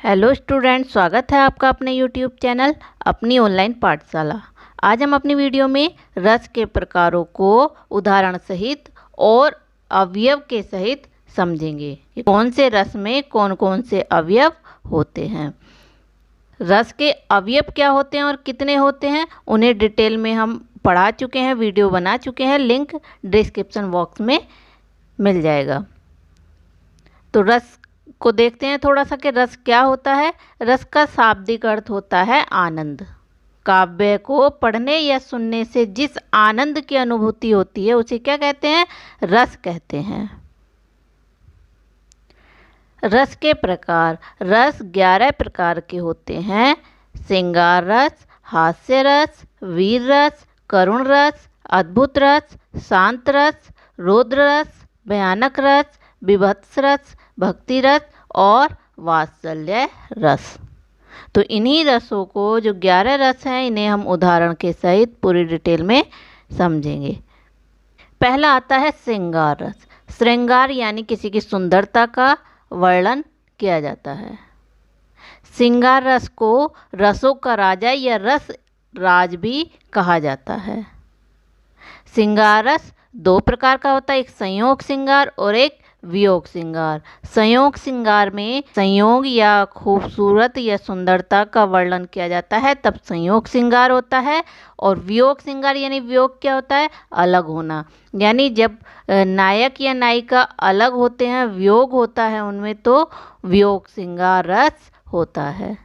Hello student, स्वागत है आपका अपने यूट्यूब चैनल अपनी ऑनलाइन पाठशाला। आज हम अपनी वीडियो में रस के प्रकारों को उदाहरण सहित और अवयव के सहित समझेंगे कि कौन से रस में कौन कौन से अवयव होते हैं। रस के अवयव क्या होते हैं और कितने होते हैं उन्हें डिटेल में हम पढ़ा चुके हैं, वीडियो बना चुके हैं, लिंक डिस्क्रिप्शन बॉक्स में मिल जाएगा। तो रस को देखते हैं थोड़ा सा कि रस क्या होता है। रस का शाब्दिक अर्थ होता है आनंद। काव्य को पढ़ने या सुनने से जिस आनंद की अनुभूति होती है उसे क्या कहते हैं? रस कहते हैं। रस के प्रकार, रस 11 प्रकार के होते हैं। श्रृंगार रस, हास्य रस, वीर रस, करुण रस, अद्भुत रस, शांत रस, रौद्र रस, भयानक रस, विभत्स रस, भक्ति रस और वात्सल्य रस। तो इन्हीं रसों को, जो 11 रस हैं, इन्हें हम उदाहरण के सहित पूरी डिटेल में समझेंगे। पहला आता है श्रृंगार रस। श्रृंगार यानी किसी की सुंदरता का वर्णन किया जाता है। श्रृंगार रस को रसों का राजा या रस राज भी कहा जाता है। श्रृंगार रस 2 प्रकार का होता है, एक संयोग श्रृंगार और एक वियोग श्रृंगार। संयोग श्रृंगार में संयोग या खूबसूरत या सुंदरता का वर्णन किया जाता है, तब संयोग श्रृंगार होता है। और वियोग श्रृंगार यानी वियोग क्या होता है? अलग होना। यानी जब नायक या नायिका अलग होते हैं, वियोग होता है उनमें, तो वियोग श्रृंगार रस होता है।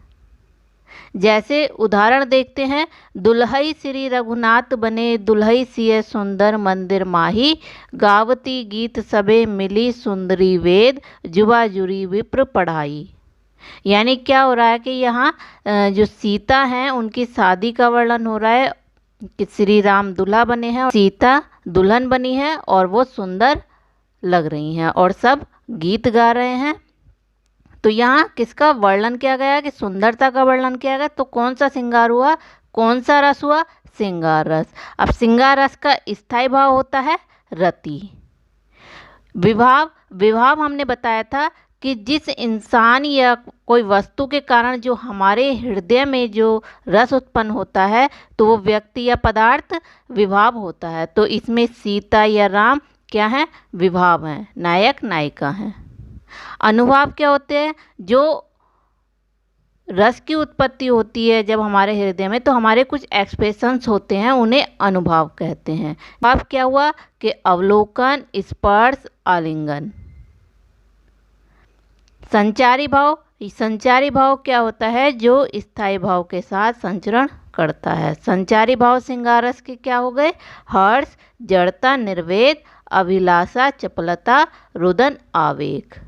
जैसे उदाहरण देखते हैं, दुल्हई श्री रघुनाथ बने, दुल्हई सिय सुंदर मंदिर माही, गावती गीत सबे मिली सुंदरी वेद, जुबा जुरी विप्र पढ़ाई। यानी क्या हो रहा है कि यहाँ जो सीता हैं उनकी शादी का वर्णन हो रहा है कि श्री राम दूल्हा बने हैं, सीता दुल्हन बनी है और वो सुंदर लग रही हैं और सब गीत गा रहे हैं। तो यहाँ किसका वर्णन किया गया कि सुंदरता का वर्णन किया गया। तो कौन सा श्रृंगार हुआ, कौन सा रस हुआ? श्रृंगार रस। अब श्रृंगार रस का स्थायी भाव होता है रति। विभाव, विभाव हमने बताया था कि जिस इंसान या कोई वस्तु के कारण जो हमारे हृदय में जो रस उत्पन्न होता है तो वो व्यक्ति या पदार्थ विभाव होता है। तो इसमें सीता या राम क्या है? विभाव हैं, नायक नायिका हैं। अनुभाव क्या होते हैं? जो रस की उत्पत्ति होती है जब हमारे हृदय में, तो हमारे कुछ एक्सप्रेशंस होते हैं, उन्हें अनुभाव कहते हैं। भाव क्या हुआ कि अवलोकन, स्पर्श, आलिंगन। संचारी भाव, संचारी भाव क्या होता है? जो स्थायी भाव के साथ संचरण करता है। संचारी भाव श्रृंगार रस के क्या हो गए? हर्ष, जड़ता, निर्वेद, अभिलाषा, चपलता, रुदन, आवेग।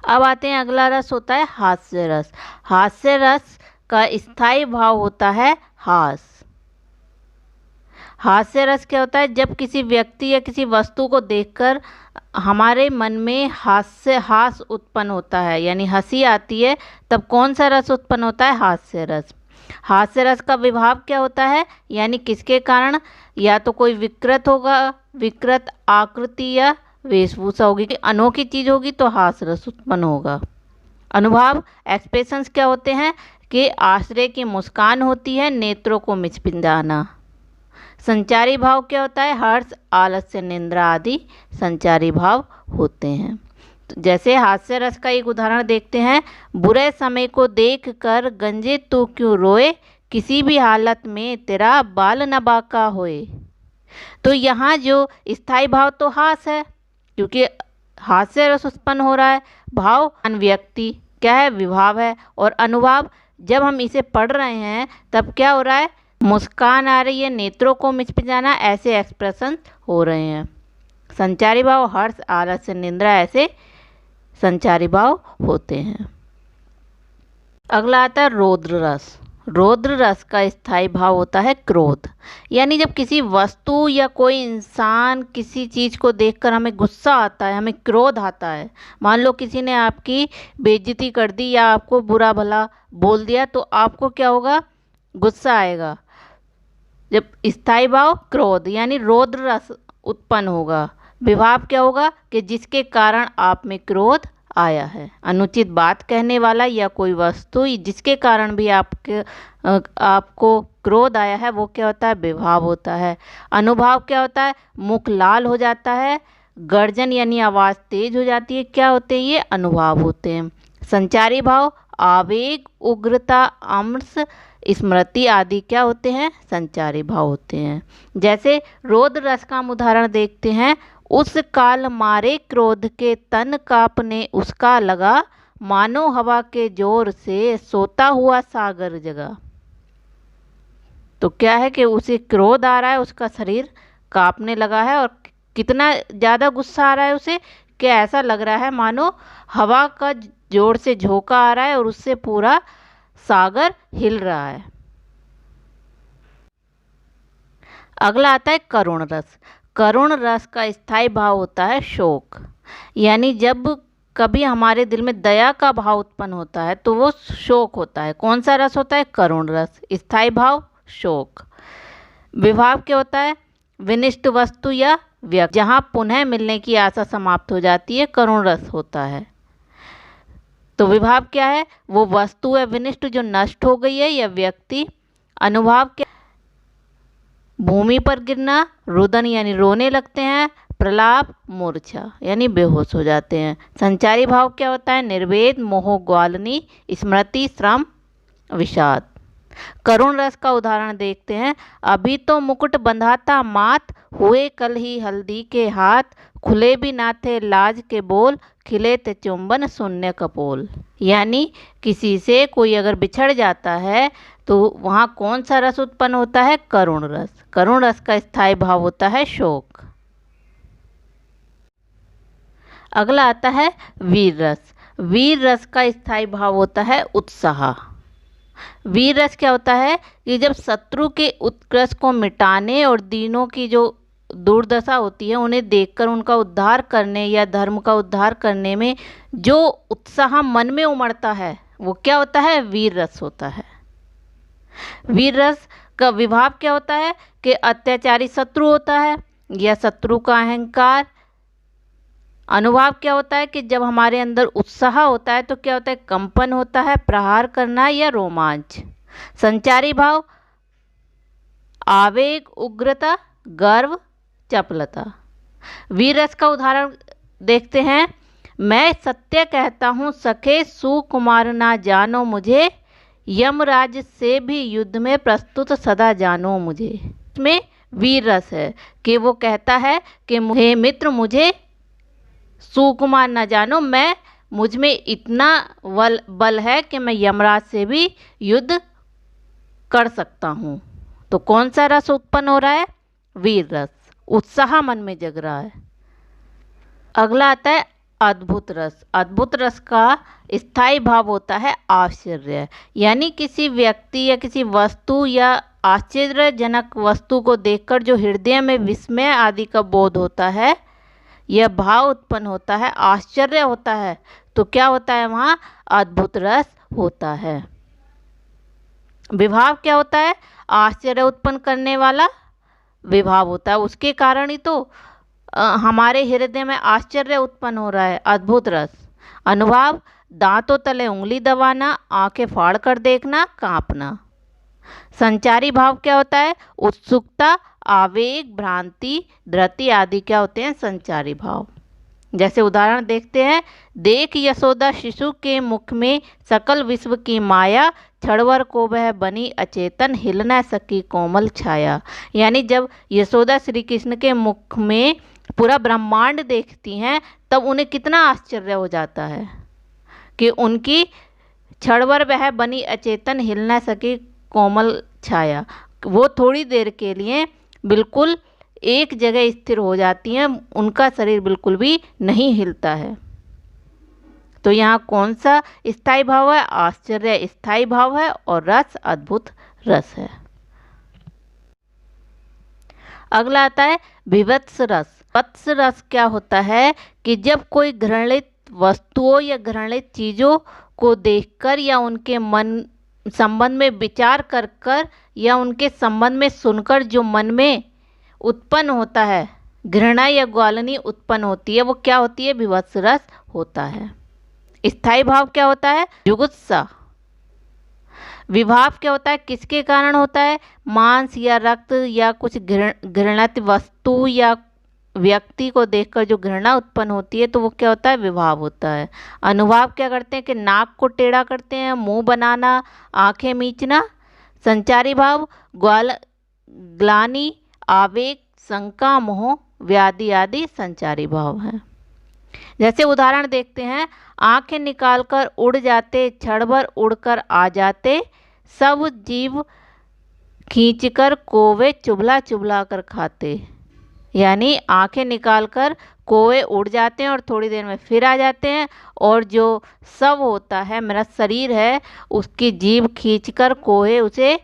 अब आते हैं, अगला रस होता है हास्य रस। हास्य रस का स्थायी भाव होता है हास। हास्य रस क्या होता है? जब किसी व्यक्ति या किसी वस्तु को देखकर हमारे मन में हास उत्पन्न होता है, यानी हंसी आती है, तब कौन सा रस उत्पन्न होता है? हास्य रस। हास्य रस का विभाव क्या होता है? यानी किसके कारण? या तो कोई विकृत होगा, विकृत आकृति या वेशभूषा होगी, कि अनोखी चीज होगी तो हास रस उत्पन्न होगा। अनुभाव, एक्सप्रेशंस क्या होते हैं? कि आश्रय की मुस्कान होती है, नेत्रों को मिचमिचाना। संचारी भाव क्या होता है? हर्ष, आलस्य, निंद्रा आदि संचारी भाव होते हैं। तो जैसे हास्य रस का एक उदाहरण देखते हैं, बुरे समय को देख कर गंजे तू क्यों रोए, किसी भी हालत में तेरा बाल न बाका होए। तो यहाँ जो स्थायी भाव तो हास है, क्योंकि हास्य रस उत्पन्न हो रहा है। भाव व्यक्ति क्या है? विभाव है। और अनुभाव, जब हम इसे पढ़ रहे हैं तब क्या हो रहा है? मुस्कान आ रही है, नेत्रों को मिचमिचाना, ऐसे एक्सप्रेशन हो रहे हैं। संचारी भाव हर्ष, आलस्य, निंद्रा, ऐसे संचारी भाव होते हैं। अगला आता है रौद्र रस। रौद्र रस का स्थायी भाव होता है क्रोध। यानी जब किसी वस्तु या कोई इंसान, किसी चीज़ को देखकर हमें गुस्सा आता है, हमें क्रोध आता है। मान लो किसी ने आपकी बेइज्जती कर दी या आपको बुरा भला बोल दिया, तो आपको क्या होगा? गुस्सा आएगा। जब स्थायी भाव क्रोध यानी रौद्र रस उत्पन्न होगा। विभाव क्या होगा कि जिसके कारण आप में क्रोध आया है। अनुचित बात कहने वाला या कोई वस्तु जिसके कारण भी आपको क्रोध आया है वो क्या होता है, विभाव होता है। अनुभाव क्या होता है, मुख लाल हो जाता है, गर्जन यानी आवाज़ तेज हो जाती है, क्या होते हैं ये, अनुभाव होते हैं। संचारी भाव आवेग, उग्रता, अमृष, स्मृति आदि क्या होते हैं, संचारी भाव होते हैं। जैसे रोद रस का हम उदाहरण देखते हैं, उस काल मारे क्रोध के तन कांपने उसका लगा, मानो हवा के जोर से सोता हुआ सागर जगा। तो क्या है कि उसे क्रोध आ रहा है, उसका शरीर कांपने लगा है और कितना ज़्यादा गुस्सा आ रहा है उसे, क्या ऐसा लग रहा है मानो हवा का जोर से झोंका आ रहा है और उससे पूरा सागर हिल रहा है। अगला आता है करुण रस। करुण रस का स्थायी भाव होता है शोक, यानी जब कभी हमारे दिल में दया का भाव उत्पन्न होता है तो वो शोक होता है। कौन सा रस होता है, करुण रस। स्थायी भाव शोक। विभाव क्या होता है, विनिष्ट वस्तु या व्यक्ति जहाँ पुनः मिलने की आशा समाप्त हो जाती है, करुण रस होता है। तो विभाव क्या है, वो वस्तु है विनिष्ट जो नष्ट हो गई है, या व्यक्ति। अनुभाव क्या, भूमि पर गिरना, रुदन यानी रोने लगते हैं, प्रलाप मूर्छा यानी बेहोश हो जाते हैं। संचारी भाव क्या होता है, निर्वेद, मोह, ग्वालनी, स्मृति, श्रम, विषाद। करुण रस का उदाहरण देखते हैं, अभी तो मुकुट बंधाता मात, हुए कल ही हल्दी के हाथ, खुले भी ना थे लाज के बोल, खिले थे चुंबन शून्य कपोल। यानी किसी से कोई अगर बिछड़ जाता है तो वहाँ कौन सा रस उत्पन्न होता है, करुण रस। करुण रस का स्थायी भाव होता है शोक। अगला आता है वीर रस। वीर रस का स्थायी भाव होता है उत्साह। वीर रस क्या होता है कि जब शत्रु के उत्कर्ष को मिटाने और दीनों की जो दुर्दशा होती है उन्हें देखकर उनका उद्धार करने या धर्म का उद्धार करने में जो उत्साह मन में उमड़ता है वो क्या होता है, वीर रस होता है। वीर रस का विभाव क्या होता है कि अत्याचारी शत्रु होता है या शत्रु का अहंकार। अनुभाव क्या होता है कि जब हमारे अंदर उत्साह होता है तो क्या होता है, कंपन होता है, प्रहार करना या रोमांच। संचारी भाव आवेग, उग्रता, गर्व, चपलता। वीर रस का उदाहरण देखते हैं, मैं सत्य कहता हूँ सखे सुकुमार ना जानो मुझे, यमराज से भी युद्ध में प्रस्तुत सदा जानो मुझे। इसमें वीर रस है कि वो कहता है कि हे मित्र मुझे सुकुमार न जानो, मैं मुझ में इतना बल है कि मैं यमराज से भी युद्ध कर सकता हूँ। तो कौन सा रस उत्पन्न हो रहा है, वीर रस। उत्साह मन में जग रहा है। अगला आता है अद्भुत रस। अद्भुत रस का स्थायी भाव होता है आश्चर्य, यानी किसी व्यक्ति या किसी वस्तु या आश्चर्यजनक वस्तु को देखकर जो हृदय में विस्मय आदि का बोध होता है, यह भाव उत्पन्न होता है, आश्चर्य होता है, तो क्या होता है वहाँ, अद्भुत रस होता है। विभाव क्या होता है, आश्चर्य उत्पन्न करने वाला विभाव होता है, उसके कारण ही तो हमारे हृदय में आश्चर्य उत्पन्न हो रहा है, अद्भुत रस। अनुभाव दांतों तले उंगली दबाना, आंखें फाड़ कर देखना, कांपना। संचारी भाव क्या होता है, उत्सुकता, आवेग, भ्रांति, धृति आदि क्या होते हैं, संचारी भाव। जैसे उदाहरण देखते हैं, देख यशोदा शिशु के मुख में सकल विश्व की माया, क्षणभर को वह बनी अचेतन, हिल न सकी कोमल छाया। यानी जब यशोदा श्री कृष्ण के मुख में पूरा ब्रह्मांड देखती हैं तब उन्हें कितना आश्चर्य हो जाता है कि उनकी क्षणभर वह बनी अचेतन, हिल न सकी कोमल छाया, वो थोड़ी देर के लिए बिल्कुल एक जगह स्थिर हो जाती हैं, उनका शरीर बिल्कुल भी नहीं हिलता है। तो यहाँ कौन सा स्थायी भाव है, आश्चर्य स्थायी भाव है और रस अद्भुत रस है। अगला आता है विभत्स रस। विभत्स रस क्या होता है कि जब कोई घृणित वस्तुओं या घृणित चीज़ों को देखकर या उनके मन संबंध में विचार कर या उनके संबंध में सुनकर जो मन में उत्पन्न होता है, घृणा या ग्वालनी उत्पन्न होती है वो क्या होती है? विभत्स रस होता है। स्थायी भाव क्या होता है? जुगुप्सा। विभाव क्या होता है? किसके कारण होता है? मांस या रक्त या कुछ घृणित वस्तु या व्यक्ति को देखकर जो घृणा उत्पन्न होती है तो वो क्या होता है? विभाव होता है। अनुभाव क्या करते हैं कि नाक को टेढ़ा करते हैं, मुंह बनाना, आंखें मीचना। संचारी भाव ग्लानि, आवेग, शंका, मोह, व्याधि आदि संचारी भाव हैं। जैसे उदाहरण देखते हैं, आंखें निकालकर उड़ जाते, क्षण भर उड़कर आ जाते, सब जीव खींचकर कोवे चुभला चुभला कर खाते। यानी आंखें निकालकर कोवे उड़ जाते हैं और थोड़ी देर में फिर आ जाते हैं, और जो सब होता है मेरा शरीर है उसकी जीभ खींचकर कोहे उसे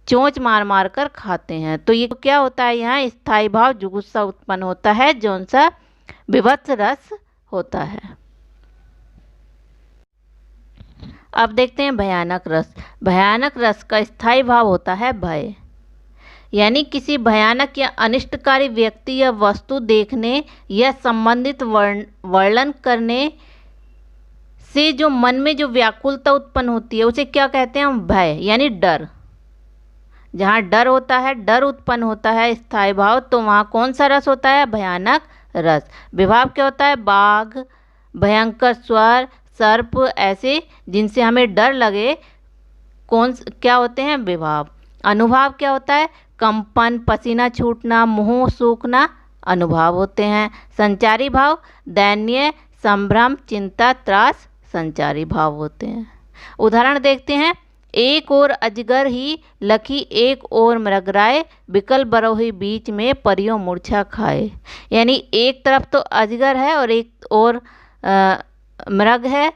चोंच मार मार कर खाते हैं। तो ये क्या होता है? यहाँ स्थायी भाव जुगुप्सा उत्पन्न होता है, जौन सा विभत्स रस होता है। अब देखते हैं भयानक रस। भयानक रस का स्थायी भाव होता है भय। यानी किसी भयानक या अनिष्टकारी व्यक्ति या वस्तु देखने या संबंधित वर्णन करने से जो मन में जो व्याकुलता उत्पन्न होती है उसे क्या कहते हैं हम? भय, यानी डर। जहाँ डर होता है, डर उत्पन्न होता है स्थायी भाव, तो वहाँ कौन सा रस होता है? भयानक रस। विभाव क्या होता है? बाघ, भयंकर स्वर, सर्प, ऐसे जिनसे हमें डर लगे क्या होते हैं? विभाव। अनुभाव क्या होता है? कंपन, पसीना छूटना, मुंह सूखना अनुभाव होते हैं। संचारी भाव दैन्य, संभ्रम, चिंता, त्रास संचारी भाव होते हैं। उदाहरण देखते हैं, एक ओर अजगर ही लखी, एक ओर मृगराय, बिकल बरोही बीच में परियों मूर्छा खाए। यानी एक तरफ तो अजगर है और एक और मृग है,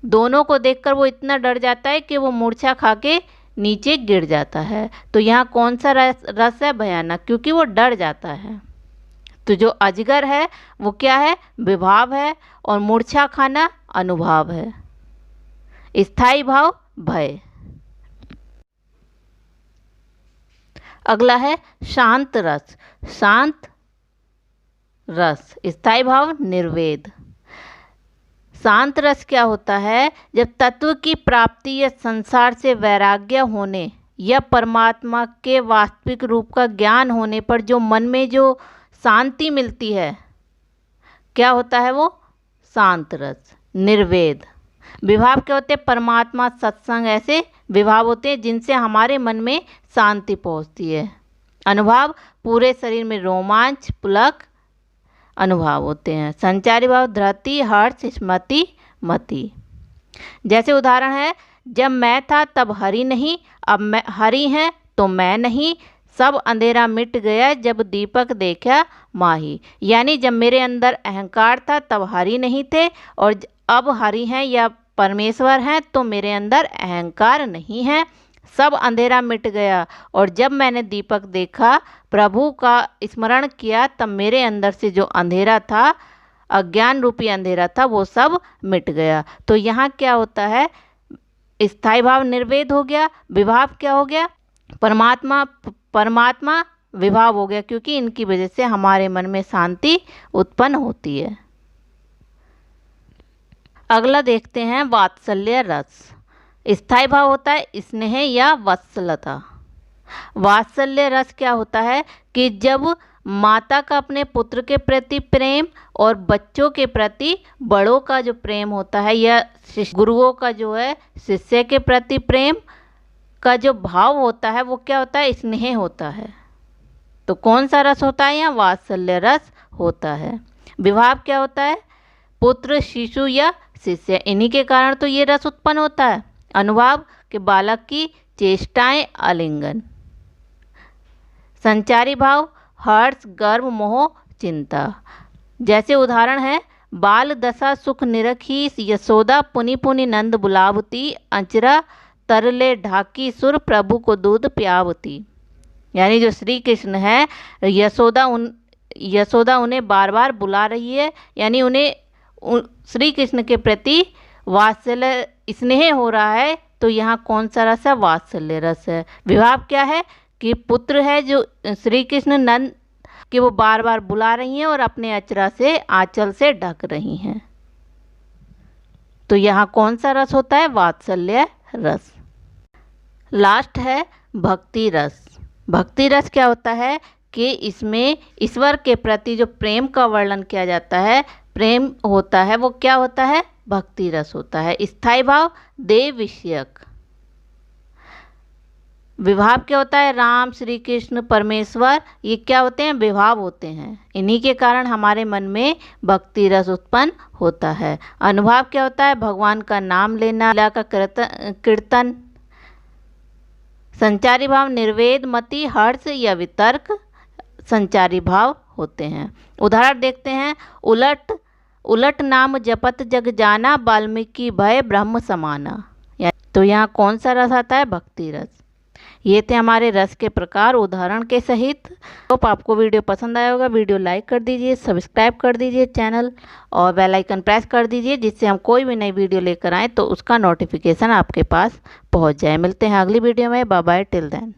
दोनों को देखकर वो इतना डर जाता है कि वो मूर्छा खा के नीचे गिर जाता है। तो यहाँ कौन सा रस है? भयानक, क्योंकि वो डर जाता है। तो जो अजगर है वो क्या है? विभाव है, और मूर्छा खाना अनुभाव है। स्थायी भाव भय। अगला है शांत रस। शांत रस स्थायी भाव निर्वेद। शांत रस क्या होता है? जब तत्व की प्राप्ति या संसार से वैराग्य होने या परमात्मा के वास्तविक रूप का ज्ञान होने पर जो मन में जो शांति मिलती है, क्या होता है वो? शांत रस। निर्वेद। विभाव क्या होते हैं? परमात्मा, सत्संग, ऐसे विभाव होते हैं जिनसे हमारे मन में शांति पहुंचती है। अनुभाव पूरे शरीर में रोमांच, पुलक अनुभाव होते हैं। संचारी भाव धृति, हर्ष, स्मृति, मति। जैसे उदाहरण है, जब मैं था तब हरि नहीं, अब मैं हरि है तो मैं नहीं, सब अंधेरा मिट गया जब दीपक देखा माही। यानी जब मेरे अंदर अहंकार था तब हरि नहीं थे, और अब हरि हैं या परमेश्वर हैं तो मेरे अंदर अहंकार नहीं है, सब अंधेरा मिट गया, और जब मैंने दीपक देखा, प्रभु का स्मरण किया, तब मेरे अंदर से जो अंधेरा था, अज्ञान रूपी अंधेरा था, वो सब मिट गया। तो यहाँ क्या होता है? स्थायी भाव निर्वेद हो गया। विभाव क्या हो गया? परमात्मा विभाव हो गया, क्योंकि इनकी वजह से हमारे मन में शांति उत्पन्न होती है। अगला देखते हैं वात्सल्य रस। स्थायी भाव होता है स्नेह या वत्सलता। वात्सल्य रस क्या होता है कि जब माता का अपने पुत्र के प्रति प्रेम और बच्चों के प्रति बड़ों का जो प्रेम होता है, या गुरुओं का जो है शिष्य के प्रति प्रेम का जो भाव होता है, वो क्या होता है? स्नेह होता है। तो कौन सा रस होता है? यहाँ वात्सल्य रस होता है। विभाव क्या होता है? पुत्र, शिशु या शिष्य, इन्हीं के कारण तो ये रस उत्पन्न होता है। अनुभाव के बालक की चेष्टाएं, आलिंगन। संचारी भाव हर्ष, गर्व, मोह, चिंता। जैसे उदाहरण है, बाल दशा सुख निरखी, यशोदा पुनि पुनि नंद बुलावती, अंचरा तरले ढाकी सुर, प्रभु को दूध प्यावती। यानी जो श्री कृष्ण है, यशोदा उन्हें बार बार बुला रही है, यानी उन्हें श्री कृष्ण के प्रति वात्सल्य स्नेह हो रहा है। तो यहाँ कौन सा रस है? वात्सल्य रस है। विभाव क्या है कि पुत्र है जो श्री कृष्ण नंद कि वो बार बार बुला रही हैं और अपने अचरा से आंचल से ढक रही हैं। तो यहाँ कौन सा रस होता है? वात्सल्य रस। लास्ट है भक्ति रस। भक्ति रस क्या होता है कि इसमें ईश्वर के प्रति जो प्रेम का वर्णन किया जाता है, प्रेम होता है, वो क्या होता है? भक्ति रस होता है। स्थायी भाव देव विषयक। विभाव क्या होता है? राम, श्री कृष्ण, परमेश्वर, ये क्या होते हैं? विभाव होते हैं। इन्हीं के कारण हमारे मन में भक्ति रस उत्पन्न होता है। अनुभाव क्या होता है? भगवान का नाम लेना, लीला का कीर्तन। संचारी भाव निर्वेद, मति, हर्ष या वितर्क संचारी भाव होते हैं। उदाहरण देखते हैं। उलट उलट नाम जपत जग जाना, वाल्मीकि भय ब्रह्म समाना। तो यहाँ कौन सा रस आता है? भक्ति रस। ये थे हमारे रस के प्रकार उदाहरण के सहित। तो आपको वीडियो पसंद आया होगा। वीडियो लाइक कर दीजिए, सब्सक्राइब कर दीजिए चैनल और बेल आइकन प्रेस कर दीजिए, जिससे हम कोई भी नई वीडियो लेकर आएँ तो उसका नोटिफिकेशन आपके पास पहुंच जाए। मिलते हैं अगली वीडियो में। Bye bye, till then.